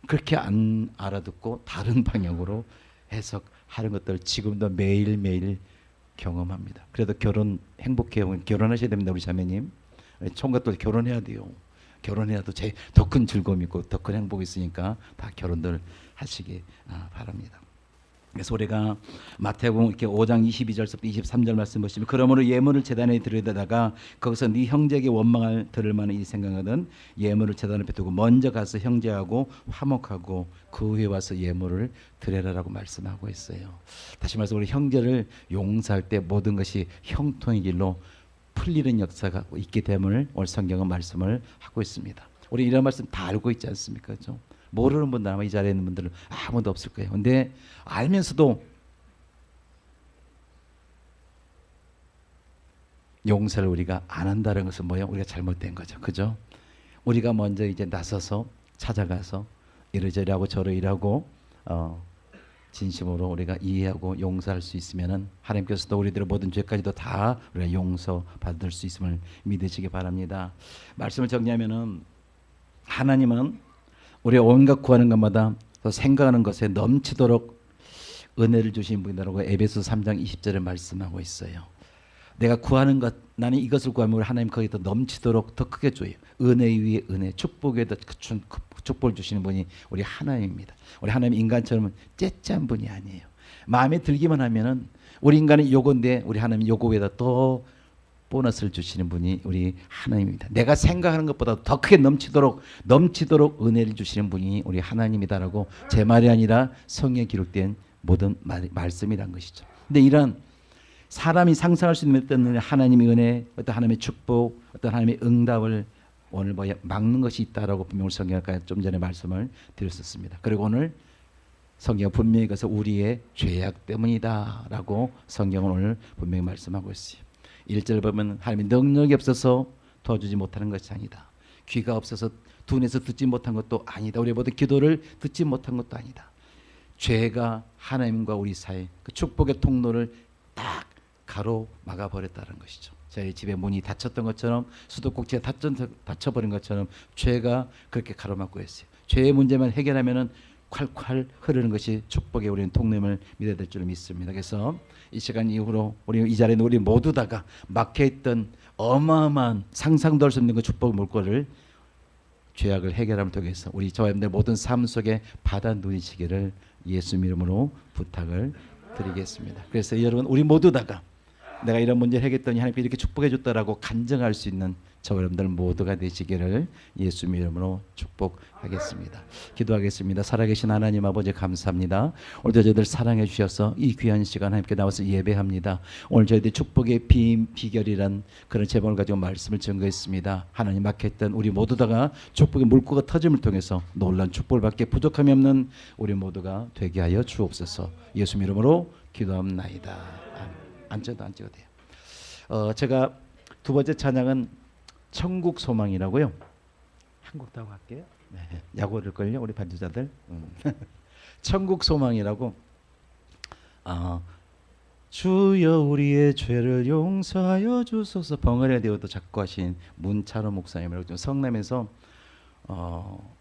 그렇게 안 알아듣고 다른 방향으로 해석하는 것들을 지금도 매일매일 경험합니다. 그래도 행복해요. 결혼하셔야 됩니다, 우리 자매님. 총각도 결혼해야 돼요. 결혼해야 더 큰 즐거움이 있고 더 큰 행복이 있으니까 다 결혼들 하시기 바랍니다. 그래서 우리가 마태복음 이렇게 5장 22절부터 23절 말씀 보시면 그러므로 예물을 제단에 들여다가 거기서 네 형제에게 원망을 들을 만한 이 생각하든 예물을 제단 앞에 두고 먼저 가서 형제하고 화목하고 그 후에 와서 예물을 드려라라고 말씀하고 있어요. 다시 말해서 우리 형제를 용서할 때 모든 것이 형통의 길로 풀리는 역사가 있기 때문에 오늘 성경은 말씀을 하고 있습니다. 우리 이런 말씀 다 알고 있지 않습니까? 그렇죠? 모르는 분들 아마 이 자리에 있는 분들은 아무도 없을 거예요. 근데 알면서도 용서를 우리가 안 한다는 것은 뭐예요? 우리가 잘못된 거죠. 그죠? 우리가 먼저 이제 나서서 찾아가서 이러저러하고 저러이라고 진심으로 우리가 이해하고 용서할 수 있으면은 하나님께서도 우리들의 모든 죄까지도 다 우리가 용서받을 수 있음을 믿으시기 바랍니다. 말씀을 정리하면은 하나님은 우리가 온갖 구하는 것마다 또 생각하는 것에 넘치도록 은혜를 주신 분이라고 에베소 3장 20절에 말씀하고 있어요. 내가 구하는 것, 나는 이것을 구하면 하나님 거기다 넘치도록 더 크게 줘요. 은혜 위에 은혜, 축복에 더 축복을 주시는 분이 우리 하나님입니다. 우리 하나님 인간처럼 째짠 분이 아니에요. 마음에 들기만 하면은 우리 인간은 요건데 우리 하나님 요거 위에다 또 보너스를 주시는 분이 우리 하나님입니다. 내가 생각하는 것보다 더 크게 넘치도록 은혜를 주시는 분이 우리 하나님이다라고 제 말이 아니라 성경에 기록된 모든 말씀이란 것이죠. 근데 이런 사람이 상상할 수 있는 어떤 하나님의 은혜, 어떤 하나님의 축복, 어떤 하나님의 응답을 오늘 막는 것이 있다라고 분명히 성경에 좀 전에 말씀을 드렸었습니다. 그리고 오늘 성경 분명히 그래서 우리의 죄악 때문이다라고 성경은 오늘 분명히 말씀하고 있어요. 1절 보면 하나님의 능력이 없어서 도와주지 못하는 것이 아니다. 귀가 없어서 둔해서 듣지 못한 것도 아니다. 우리의 모든 기도를 듣지 못한 것도 아니다. 죄가 하나님과 우리 사이 그 축복의 통로를 딱 가로막아 버렸다는 것이죠. 저희 집에 문이 닫혔던 것처럼 수도꼭지가 닫혀버린 것처럼 죄가 그렇게 가로막고 있어요. 죄의 문제만 해결하면은 콸콸 흐르는 것이 축복의 우리는 통로임을 믿어야 될 줄 믿습니다. 그래서 이 시간 이후로 우리 이 자리에 우리 모두 다가 막혀있던 어마어마한 상상도 할 수 없는 그 축복 물꼬를 죄악을 해결함을 통해서 우리 저와 여러분들 모든 삶 속에 받아 누리시기를 예수 이름으로 부탁을 드리겠습니다. 그래서 여러분 우리 모두 다가 내가 이런 문제를 해결했더니 하나님께 이렇게 축복해 줬다라고 간증할 수 있는 저 여러분들 모두가 되시기를 예수 이름으로 축복하겠습니다. 기도하겠습니다. 살아계신 하나님 아버지 감사합니다. 오늘 저희들 사랑해 주셔서 이 귀한 시간 함께 나와서 예배합니다. 오늘 저희들 축복의 비결이란 그런 제목을 가지고 말씀을 증거했습니다. 하나님 막혔던 우리 모두 다가 축복의 물꼬가 터짐을 통해서 놀라운 축복을 받게 부족함이 없는 우리 모두가 되게 하여 주옵소서. 예수 이름으로 기도합나이다. 앉혀도 돼요. 제가 두 번째 찬양은 천국 소망이라고요. 한국 타고 갈게요. 네, 야구를 걸요 우리 반주자들. 천국 소망이라고. 주여 우리의 죄를 용서하여 주소서. 벙어리가 되어도 작곡하신 문찬호 목사님이라고 좀 성남에서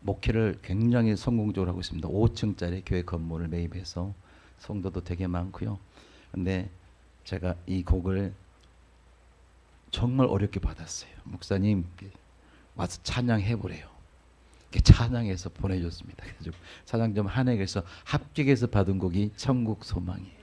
목회를 굉장히 성공적으로 하고 있습니다. 5층짜리 교회 건물을 매입해서 성도도 되게 많고요. 근데 제가 이 곡을 정말 어렵게 받았어요. 목사님 와서 찬양해 보래요. 이렇게 찬양해서 보내줬습니다. 그래서 찬양점 한해에서 합격해서 받은 곡이 천국 소망이에요.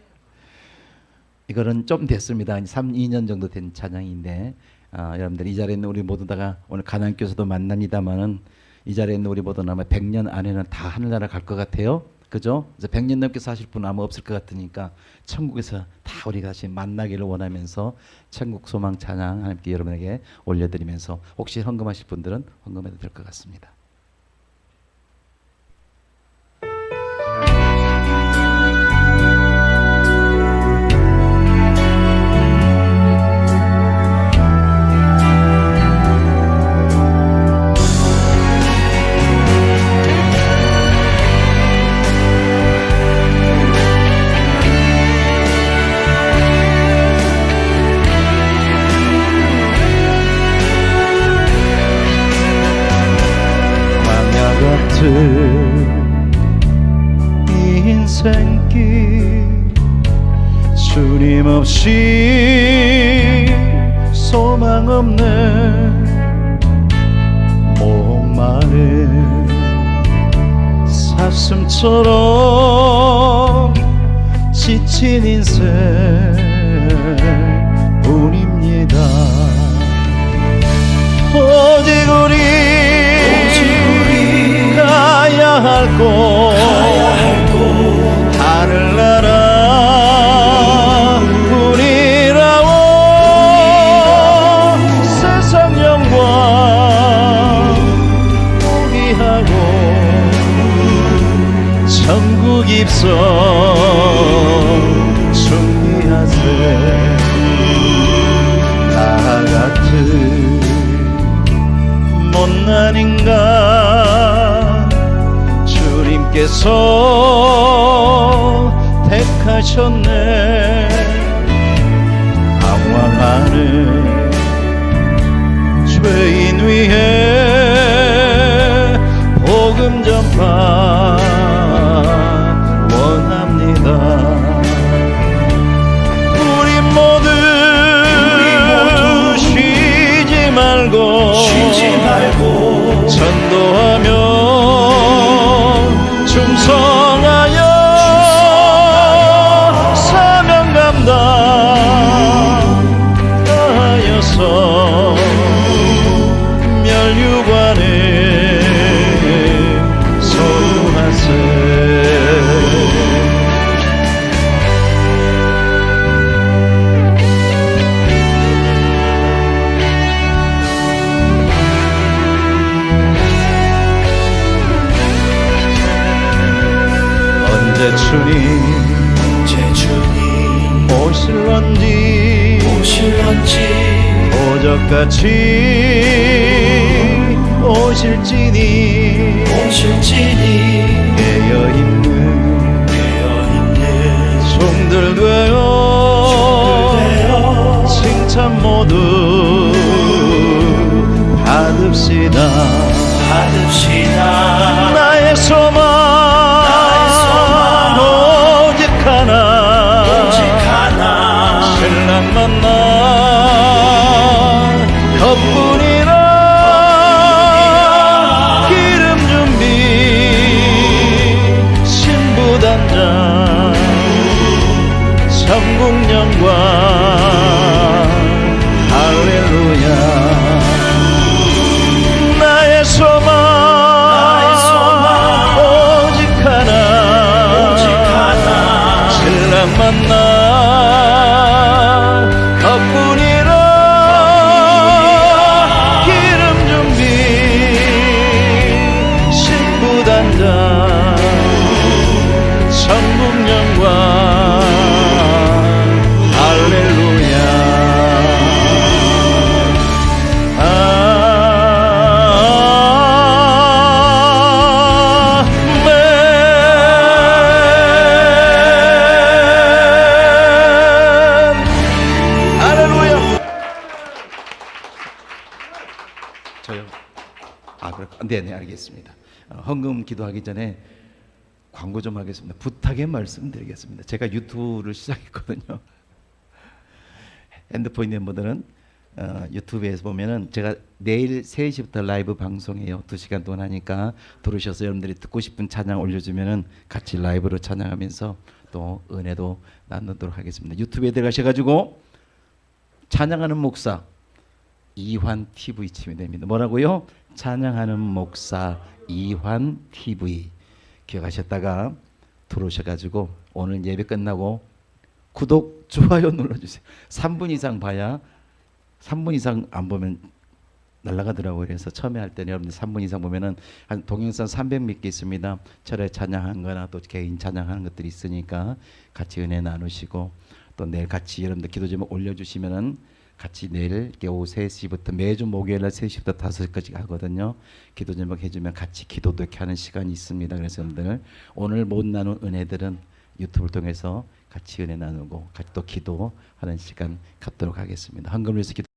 이거는 좀 됐습니다. 2년 정도 된 찬양인데 여러분들 이 자리에 있는 우리 모두 다가 오늘 가나안교회에서도 만납니다만은 이 자리에 있는 우리 모두는 아마 100년 안에는 다 하늘나라 갈 것 같아요. 그죠? 그래서 100년 넘게 사실 분은 아마 없을 것 같으니까 천국에서 다 우리 다시 만나기를 원하면서 천국 소망 찬양 하나님께 여러분에게 올려드리면서 혹시 헌금하실 분들은 헌금해도 될 것 같습니다. 인생길 주님 없이 소망 없는 목마른 사슴처럼 지친 인생뿐입니다. 오직 우리 가야 할 곳 하늘나라 뿐이라오. 세상 영광 포기하고 천국 입성 준비하세. 나 같은 못난 인간 주님께서 택하셨네. 방황하는 죄인 위에 복음 전파 원합니다. 우리 모두 쉬지 말고 전도하며 충성하여 사명 감당하여서 멸류관에 서루하세. 언제 주님 오실런지 오적같이 오실지니 깨어있는 종들 되어 칭찬 모두 받읍시다. 나의 소망 오직 하나 신랑 만나 겉뿐이라. 기름 준비 신부단장 천국 영광 할렐루야. 나의 소망 오직 하나 신랑 만나 겉뿐이라. 기름 준비 신부단장 천국 영광 할렐루야. 저요? 네네, 알겠습니다. 헌금 기도하기 전에 광고 좀 하겠습니다. 부탁의 말씀 드리겠습니다. 제가 유튜브를 시작했거든요. 핸드폰 있는 분들은 유튜브에서 보면은 제가 내일 3시부터 라이브 방송해요. 2시간 동안 하니까 들어오셔서 여러분들이 듣고 싶은 찬양 올려주면은 같이 라이브로 찬양하면서 또 은혜도 나누도록 하겠습니다. 유튜브에 들어가셔가지고 찬양하는 목사 이환 TV 치면 됩니다. 뭐라고요? 찬양하는 목사 이환 TV 기억하셨다가 들어오셔가지고 오늘 예배 끝나고 구독 좋아요 눌러주세요. 3분 이상 봐야 3분 이상 안 보면 날아가더라고요. 그래서 처음에 할 때는 여러분들 3분 이상 보면은 한 동영상 300몇 개 있습니다. 철회 찬양한 거나 또 개인 찬양하는 것들이 있으니까 같이 은혜 나누시고 또 내일 같이 여러분들 기도 제목 올려주시면은 같이 내일 오후 3시부터 매주 목요일 날 3시부터 5시까지 하거든요. 기도 제목 해주면 같이 기도도 이렇게 하는 시간이 있습니다. 그래서 여러분들 오늘 못 나눈 은혜들은 유튜브를 통해서 같이 은혜 나누고 같이 또 기도하는 시간 갖도록 하겠습니다. 한금을 위해서 기도